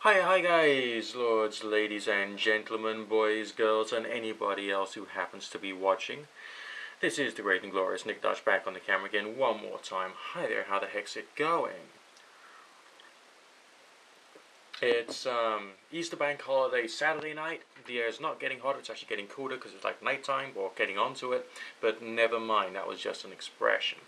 Hi guys, lords, ladies and gentlemen, boys, girls, and anybody else who happens to be watching. This is the great and glorious Nick Dutch back on the camera again one more time. Hi there, how the heck's it going? It's Easter bank holiday Saturday night. The air's not getting hotter, it's actually getting cooler because it's like nighttime or getting onto it, but never mind, that was just an expression.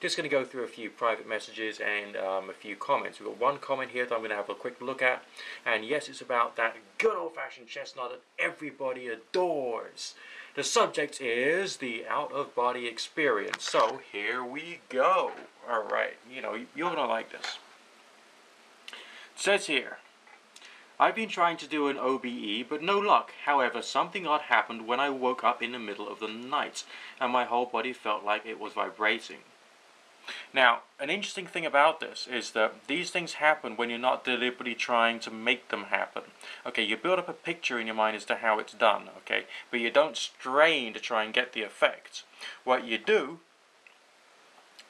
Just going to go through a few private messages and a few comments. We've got one comment here that I'm going to have a quick look at, and yes, it's about that good old-fashioned chestnut that everybody adores. The subject is the out-of-body experience, so here we go. Alright, you're going to like this. It says here, I've been trying to do an OBE, but no luck. However, something odd happened when I woke up in the middle of the night, and my whole body felt like it was vibrating. Now, an interesting thing about this is that these things happen when you're not deliberately trying to make them happen. Okay, you build up a picture in your mind as to how it's done, okay, but you don't strain to try and get the effect. What you do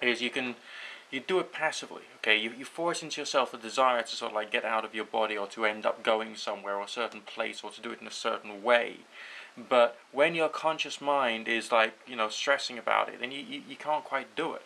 is you do it passively, okay? You force into yourself a desire to sort of like get out of your body or to end up going somewhere or a certain place or to do it in a certain way. But when your conscious mind is like, stressing about it, then you can't quite do it.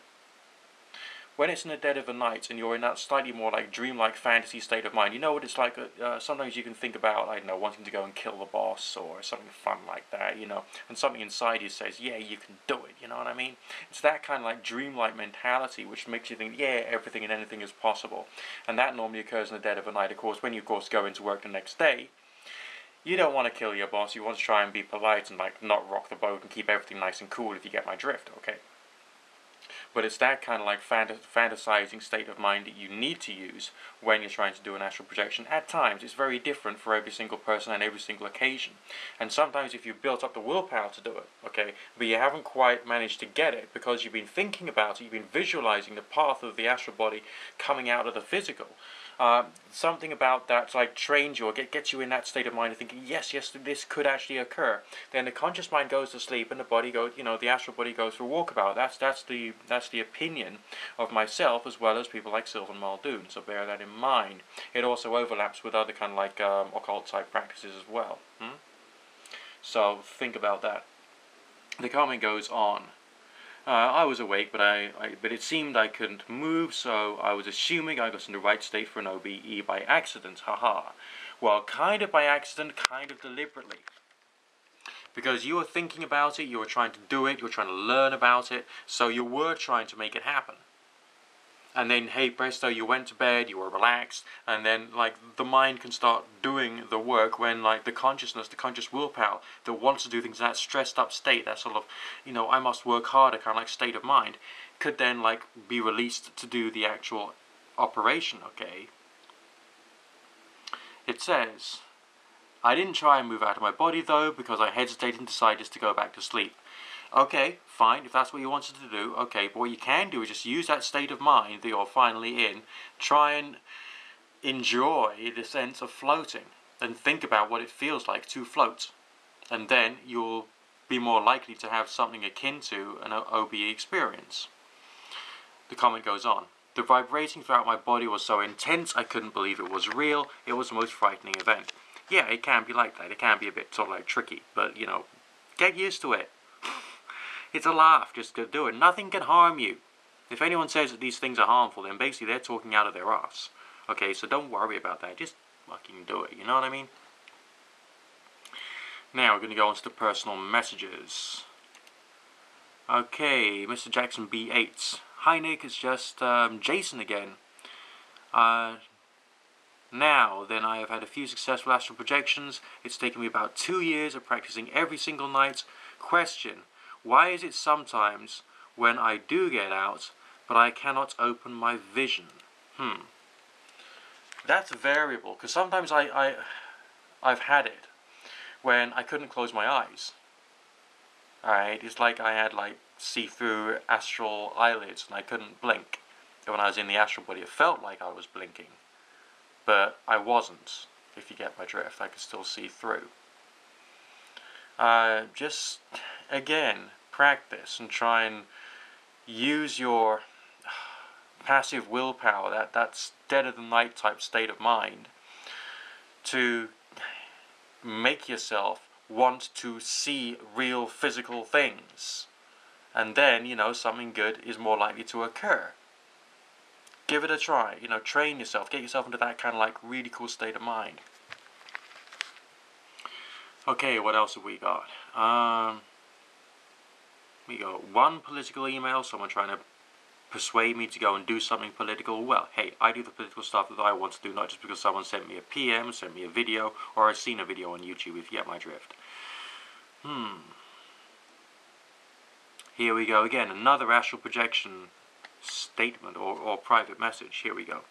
When it's in the dead of the night and you're in that slightly more like dreamlike fantasy state of mind, you know what it's like, sometimes you can think about, I don't know, wanting to go and kill the boss or something fun like that, and something inside you says, yeah, you can do it, you know what I mean? It's that kind of like dreamlike mentality which makes you think, yeah, everything and anything is possible. And that normally occurs in the dead of the night, of course, when you, of course, go into work the next day. You don't want to kill your boss, you want to try and be polite and like not rock the boat and keep everything nice and cool, if you get my drift, okay? But it's that kind of like fantasizing state of mind that you need to use when you're trying to do an astral projection. At times, it's very different for every single person and every single occasion. And sometimes if you've built up the willpower to do it, okay, but you haven't quite managed to get it because you've been thinking about it, you've been visualizing the path of the astral body coming out of the physical. Something about that like trains you or gets you in that state of mind of thinking, yes, this could actually occur. Then the conscious mind goes to sleep and the body goes, the astral body goes for a walkabout. That's the opinion of myself as well as people like Sylvan Muldoon. So bear that in mind. It also overlaps with other kind of like occult type practices as well. So think about that. The comment goes on. I was awake, but it seemed I couldn't move, so I was assuming I was in the right state for an OBE by accident, haha. Well, kind of by accident, kind of deliberately. Because you were thinking about it, you were trying to do it, you were trying to learn about it, so you were trying to make it happen. And then, hey presto, you went to bed, you were relaxed, and then, like, the mind can start doing the work when, like, the consciousness, the conscious willpower that wants to do things in that stressed up state, that sort of, I must work harder kind of, like, state of mind, could then, like, be released to do the actual operation, okay? It says, I didn't try and move out of my body, though, because I hesitated and decided just to go back to sleep. Okay, fine, if that's what you wanted to do, okay, but what you can do is just use that state of mind that you're finally in, try and enjoy the sense of floating, and think about what it feels like to float. And then you'll be more likely to have something akin to an OBE experience. The comment goes on. The vibrating throughout my body was so intense I couldn't believe it was real. It was the most frightening event. Yeah, it can be like that. It can be a bit sort of like tricky, but, get used to it. It's a laugh, just go do it. Nothing can harm you. If anyone says that these things are harmful, then basically they're talking out of their ass. Okay, so don't worry about that. Just fucking do it, you know what I mean? Now we're going to go on to the personal messages. Okay, Mr. Jackson B8. Hi Nick, it's just Jason again. Now, then I have had a few successful astral projections. It's taken me about 2 years of practicing every single night. Question. Why is it sometimes when I do get out, but I cannot open my vision? That's variable, because sometimes I've had it when I couldn't close my eyes. Alright, it's like I had like see-through astral eyelids and I couldn't blink. And when I was in the astral body, it felt like I was blinking, but I wasn't, if you get my drift. I could still see through. Just, again, practice and try and use your passive willpower, that dead of the night type state of mind, to make yourself want to see real physical things. And then, something good is more likely to occur. Give it a try. Train yourself. Get yourself into that kind of like really cool state of mind. Okay, what else have we got? We got one political email, someone trying to persuade me to go and do something political. Well, hey, I do the political stuff that I want to do, not just because someone sent me a PM, sent me a video, or I've seen a video on YouTube, if you get my drift. Here we go again, another astral projection statement or private message. Here we go.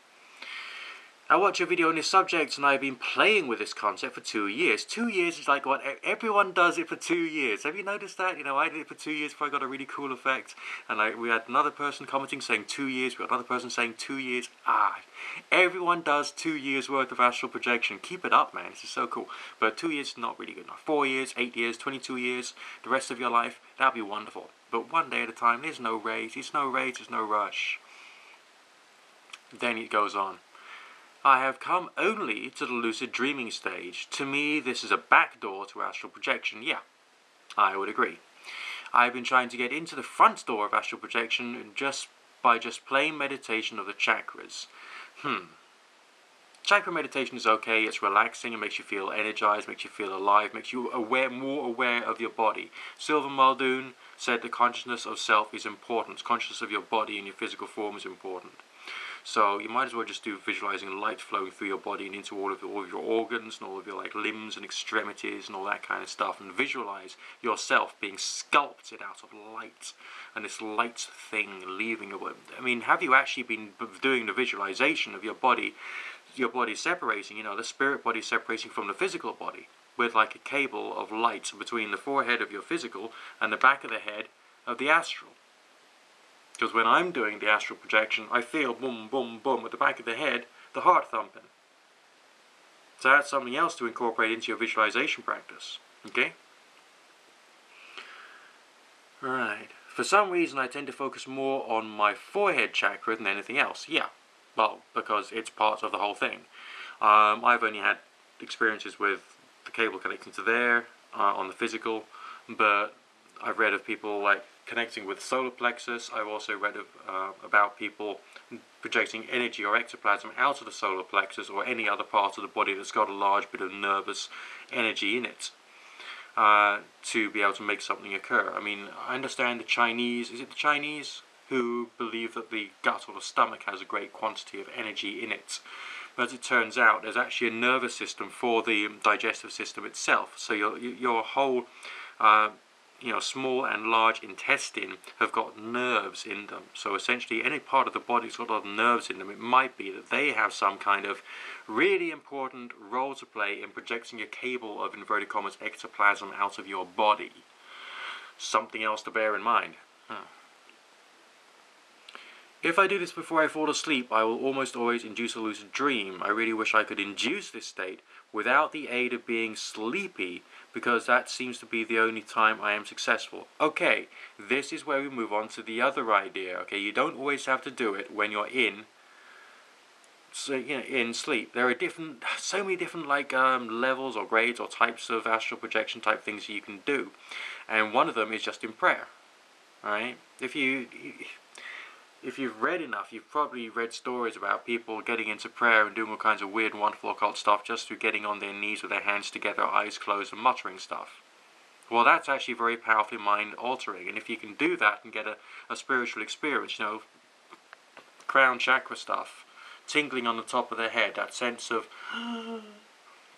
I watch a video on this subject and I've been playing with this concept for 2 years. 2 years is like what everyone does it for 2 years. Have you noticed that? I did it for 2 years before I got a really cool effect. And we had another person commenting saying 2 years. We had another person saying 2 years. Everyone does 2 years worth of astral projection. Keep it up, man. This is so cool. But 2 years is not really good enough. 4 years, 8 years, 22 years, the rest of your life, that'd be wonderful. But one day at a time, there's no race. There's no race, there's no rush. Then it goes on. I have come only to the lucid dreaming stage. To me, this is a backdoor to astral projection. Yeah, I would agree. I've been trying to get into the front door of astral projection by plain meditation of the chakras. Chakra meditation is okay. It's relaxing. It makes you feel energized, makes you feel alive, makes you more aware of your body. Sylvan Muldoon said the consciousness of self is important. Consciousness of your body and your physical form is important. So you might as well just do visualizing light flowing through your body and into all of your organs and all of your limbs and extremities and all that kind of stuff, and visualize yourself being sculpted out of light and this light thing leaving your body. I mean, have you actually been doing the visualization of your body separating, the spirit body separating from the physical body with like a cable of light between the forehead of your physical and the back of the head of the astral? Because when I'm doing the astral projection, I feel boom, boom, boom at the back of the head, the heart thumping. So that's something else to incorporate into your visualization practice. Okay? Right. For some reason, I tend to focus more on my forehead chakra than anything else. Yeah. Well, because it's part of the whole thing. I've only had experiences with the cable connecting to there on the physical, but I've read of people connecting with solar plexus. I've also read about people projecting energy or ectoplasm out of the solar plexus or any other part of the body that's got a large bit of nervous energy in it to be able to make something occur. I mean, I understand the Chinese, is it the Chinese, who believe that the gut or the stomach has a great quantity of energy in it. But as it turns out, there's actually a nervous system for the digestive system itself. So your whole small and large intestine have got nerves in them. So essentially any part of the body's got a lot of nerves in them. It might be that they have some kind of really important role to play in projecting a cable of inverted commas ectoplasm out of your body. Something else to bear in mind. If I do this before I fall asleep, I will almost always induce a lucid dream. I really wish I could induce this state without the aid of being sleepy, because that seems to be the only time I am successful. Okay, this is where we move on to the other idea. Okay, you don't always have to do it when you're in sleep. There are so many different levels or grades or types of astral projection type things you can do, and one of them is just in prayer. All right, if you've read enough, you've probably read stories about people getting into prayer and doing all kinds of weird and wonderful occult stuff just through getting on their knees with their hands together, eyes closed, and muttering stuff. Well, that's actually very powerfully mind-altering, and if you can do that and get a spiritual experience, crown chakra stuff, tingling on the top of the head, that sense of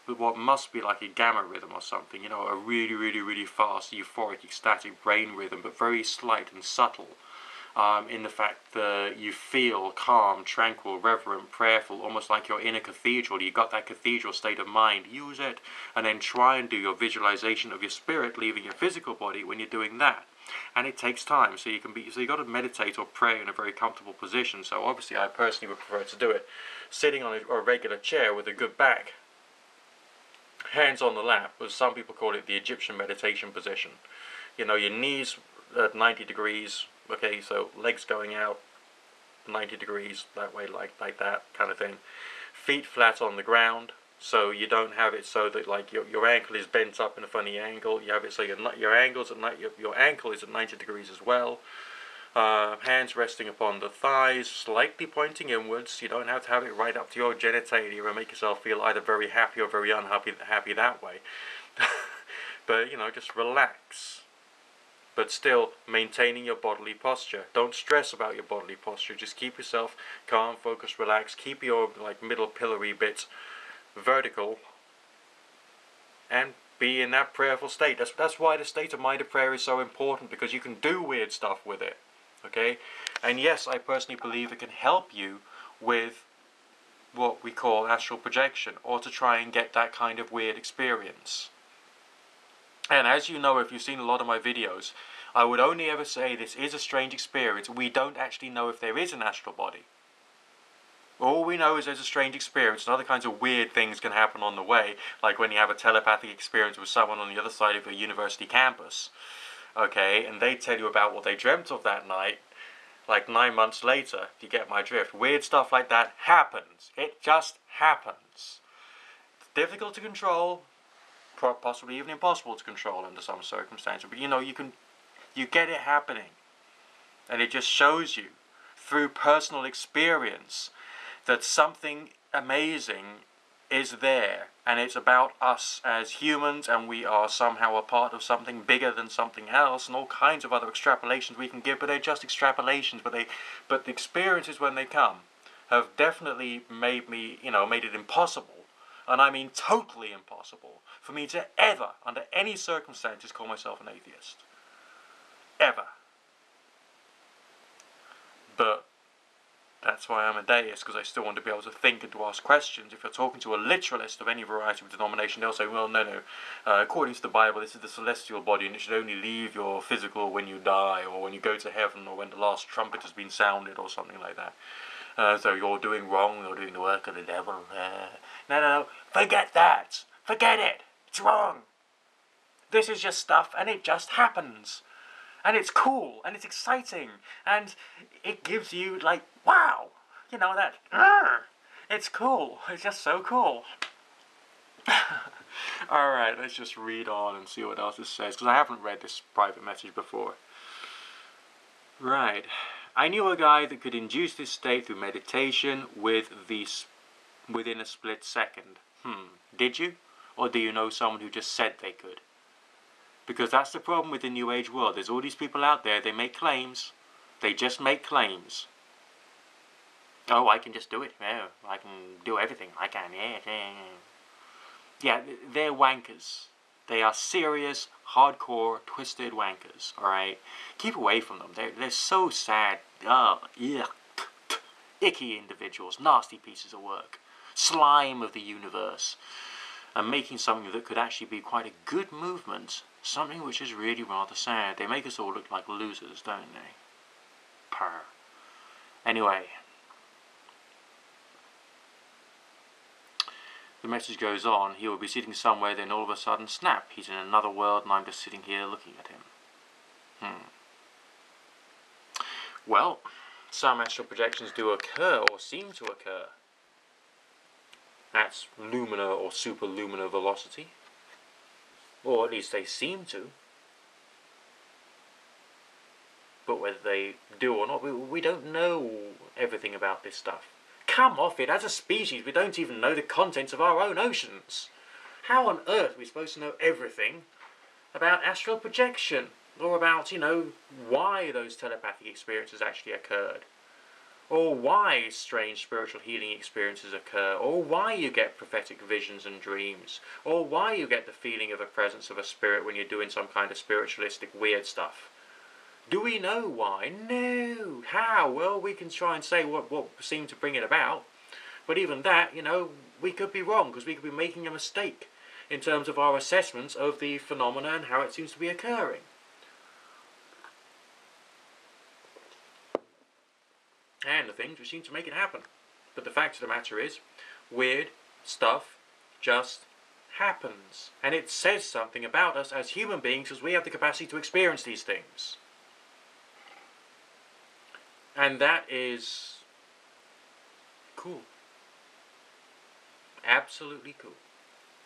what must be like a gamma rhythm or something, a really, really, really fast, euphoric, ecstatic brain rhythm, but very slight and subtle. In the fact that you feel calm, tranquil, reverent, prayerful, almost like you're in a cathedral. You've got that cathedral state of mind. Use it, and then try and do your visualization of your spirit leaving your physical body when you're doing that. And it takes time, so you've got to meditate or pray in a very comfortable position. So obviously, I personally would prefer to do it sitting on a regular chair with a good back, hands on the lap, as some people call it, the Egyptian meditation position. Your knees at 90 degrees. Okay, so legs going out 90 degrees that way, like that kind of thing. Feet flat on the ground, So you don't have it so that like your ankle is bent up in a funny angle. You have it so your ankles at your ankle is at 90 degrees as well. Hands resting upon the thighs, slightly pointing inwards. You don't have to have it right up to your genitalia and make yourself feel either very happy or very unhappy that way. But you know, just relax. But still maintaining your bodily posture. Don't stress about your bodily posture. Just keep yourself calm, focused, relaxed. Keep your like middle pillory bit vertical, and be in that prayerful state. That's why the state of minded prayer is so important, because you can do weird stuff with it. Okay? And yes, I personally believe it can help you with what we call astral projection, or to try and get that kind of weird experience. And as you know, if you've seen a lot of my videos, I would only ever say this is a strange experience. We don't actually know if there is an astral body. All we know is there's a strange experience, and other kinds of weird things can happen on the way, like when you have a telepathic experience with someone on the other side of a university campus, okay, and they tell you about what they dreamt of that night, like 9 months later, if you get my drift. Weird stuff like that happens. It just happens. It's difficult to control, possibly even impossible to control under some circumstances, but you know, you get it happening, and it just shows you through personal experience that something amazing is there, and it's about us as humans, and we are somehow a part of something bigger than something else, and all kinds of other extrapolations we can give, but they're just extrapolations. But the experiences when they come have definitely made it impossible, and I mean totally impossible, for me to ever, under any circumstances, call myself an atheist. Ever. But that's why I'm a deist, because I still want to be able to think and to ask questions. If you're talking to a literalist of any variety of denomination, they'll say, well, no, according to the Bible, this is the celestial body, and it should only leave your physical when you die, or when you go to heaven, or when the last trumpet has been sounded, or something like that. So you're doing wrong, you're doing the work of the devil. No, forget that. Forget it. It's wrong. This is just stuff, and it just happens. And it's cool, and it's exciting, and it gives you, like, wow, you know, that, it's cool, it's just so cool. Alright, let's just read on and see what else it says, because I haven't read this private message before. Right, I knew a guy that could induce this state through meditation within a split second. Did you? Or do you know someone who just said they could? Because that's the problem with the New Age world. There's all these people out there, they make claims. They just make claims. Oh, I can just do it. Oh, I can do everything. I can, yeah, they're wankers. They are serious, hardcore, twisted wankers, alright? Keep away from them. They're so sad. Icky individuals, nasty pieces of work. Slime of the universe. And making something that could actually be quite a good movement. Something which is really rather sad. They make us all look like losers, don't they? Purr. Anyway. The message goes on. He will be sitting somewhere, then all of a sudden, snap. He's in another world, and I'm just sitting here looking at him. Well, some astral projections do occur, or seem to occur. That's luminar or superluminar velocity. Or at least they seem to. But whether they do or not, we don't know everything about this stuff. Come off it, as a species we don't even know the contents of our own oceans. How on earth are we supposed to know everything about astral projection? Or about, why those telepathic experiences actually occurred? Or why strange spiritual healing experiences occur, or why you get prophetic visions and dreams, or why you get the feeling of the presence of a spirit when you're doing some kind of spiritualistic weird stuff. Do we know why? No. How? Well, we can try and say what seemed to bring it about, but even that, we could be wrong, because we could be making a mistake in terms of our assessments of the phenomena and how it seems to be occurring. And the things which seem to make it happen. But the fact of the matter is, weird stuff just happens. And it says something about us as human beings, because we have the capacity to experience these things. And that is cool. absolutely cool.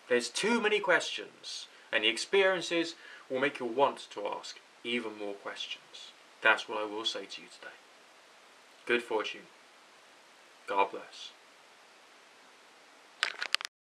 There's too many questions, and the experiences will make you want to ask even more questions. That's what I will say to you today. Good fortune. God bless.